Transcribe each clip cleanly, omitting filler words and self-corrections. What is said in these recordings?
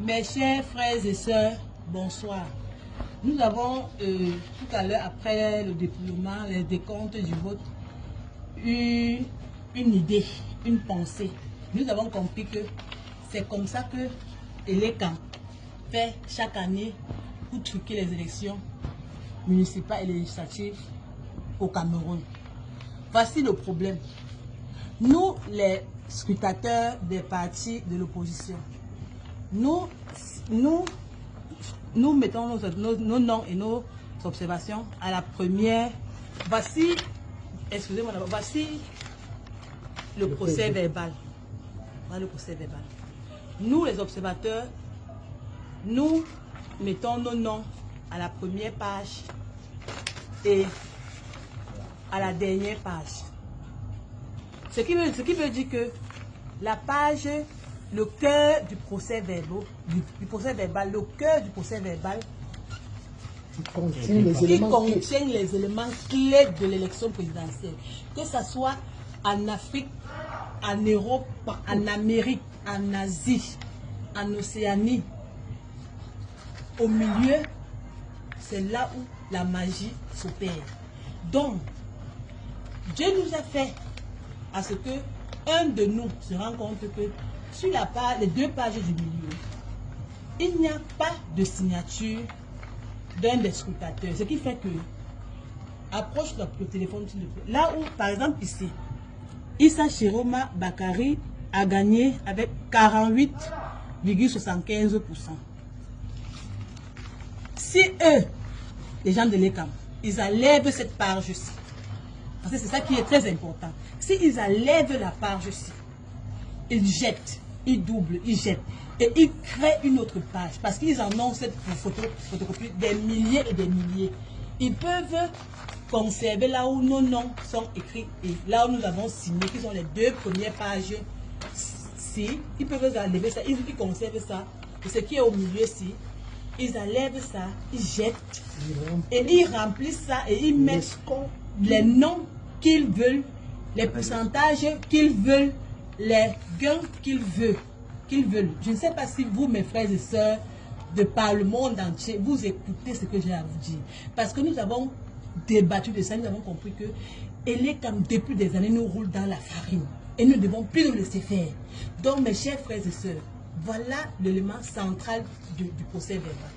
Mes chers frères et sœurs, bonsoir. Nous avons tout à l'heure, après le dépouillement, les décomptes du vote, eu une idée, une pensée. Nous avons compris que c'est comme ça que Elekam fait chaque année pour truquer les élections municipales et législatives au Cameroun. Voici le problème. Nous, les scrutateurs des partis de l'opposition, nous mettons nos noms et nos observations à la première. Voici, excusez-moi, voici le procès verbal. Voilà le procès verbal. Nous, les observateurs, nous mettons nos noms à la première page et à la dernière page. Ce qui veut dire que la page, le cœur du procès verbal, le cœur du procès verbal, qui contient les éléments clés de l'élection présidentielle. Que ce soit en Afrique, en Europe, en Amérique, en Asie, en Océanie. Au milieu, c'est là où la magie s'opère. Donc, Dieu nous a fait à ce que un de nous se rend compte que sur la page, les deux pages du milieu, il n'y a pas de signature d'un des scrutateurs. Ce qui fait que, approche le téléphone s'il te plaît. Là où, par exemple ici, Issa Chiroma Bakari a gagné avec 48,75%. Si eux, les gens de l'ECAM, ils enlèvent cette page-ci, parce que c'est ça qui est très important. S'ils enlèvent la page-ci, ils jettent, ils doublent, ils jettent. Et ils créent une autre page. Parce qu'ils en ont cette photocopie des milliers et des milliers. Ils peuvent conserver là où nos noms sont écrits. Et là où nous avons signé, qui sont les deux premières pages. Si, ils peuvent enlever ça, ils conservent ça. Et ce qui est au milieu, si, ils enlèvent ça, ils jettent. Et ils remplissent ça et ils mettent les noms qu'ils veulent, les pourcentages qu'ils veulent, les gains qu'ils veulent. Je ne sais pas si vous, mes frères et sœurs, de par le monde entier, vous écoutez ce que j'ai à vous dire. Parce que nous avons débattu de ça, nous avons compris que Elekam, depuis des années, nous roule dans la farine. Et nous ne devons plus nous laisser faire. Donc, mes chers frères et sœurs, voilà l'élément central du procès verbal.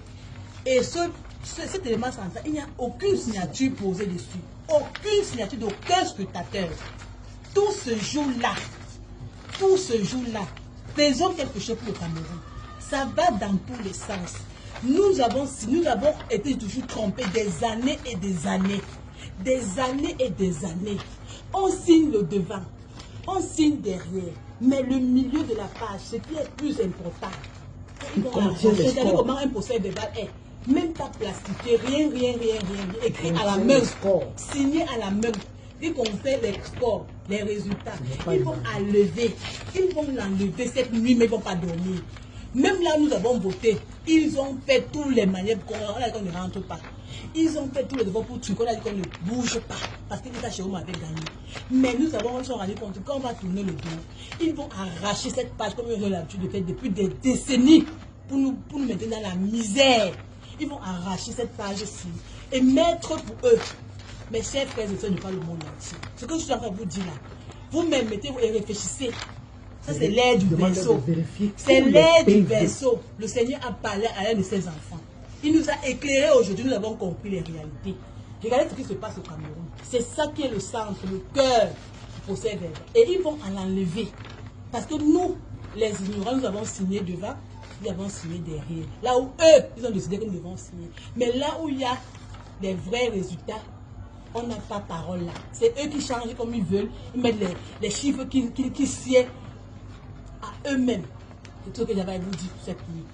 Et cet élément central, il n'y a aucune signature posée dessus. Aucune signature d'aucun scrutateur. Tout ce jour-là, faisons quelque chose pour le Cameroun. Ça va dans tous les sens. Nous avons été toujours trompés des années et des années. Des années et des années. On signe le devant, on signe derrière. Mais le milieu de la page, ce qui est plus important. Regardez comment un procès verbal est. Même pas plastifié, rien, écrit à la main, signé à la main. Dès qu'on fait l'export, les résultats, ils vont enlever, cette nuit, mais ils ne vont pas dormir. Même là, nous avons voté, ils ont fait tous les manières qu'on ne rentre pas. Ils ont fait tous les devoirs pour trucs, on a dit qu'on ne bouge pas, parce que l'État Chéroum avait gagné. Mais nous avons rendu compte qu'on va tourner le dos. Ils vont arracher cette page comme ils ont l'habitude de faire depuis des décennies pour nous mettre dans la misère. Ils vont arracher cette page-ci et mettre pour eux. Mes chers frères et sœurs de par le monde entier. Ce que je suis en train de vous dire là, vous-même mettez-vous et réfléchissez. Ça, c'est l'air du berceau. C'est l'air du berceau. Le Seigneur a parlé à un de ses enfants. Il nous a éclairés aujourd'hui, nous avons compris les réalités. Regardez ce qui se passe au Cameroun. C'est ça qui est le centre, le cœur du procès verbal. Et ils vont en enlever. Parce que nous, les ignorants, nous avons signé devant, nous avons signé derrière. Là où eux, ils ont décidé que nous devons signer. Mais là où il y a des vrais résultats, on n'a pas parole là. C'est eux qui changent comme ils veulent. Ils mettent les chiffres qui sied à eux-mêmes. C'est tout ce que j'avais à vous dire cette nuit.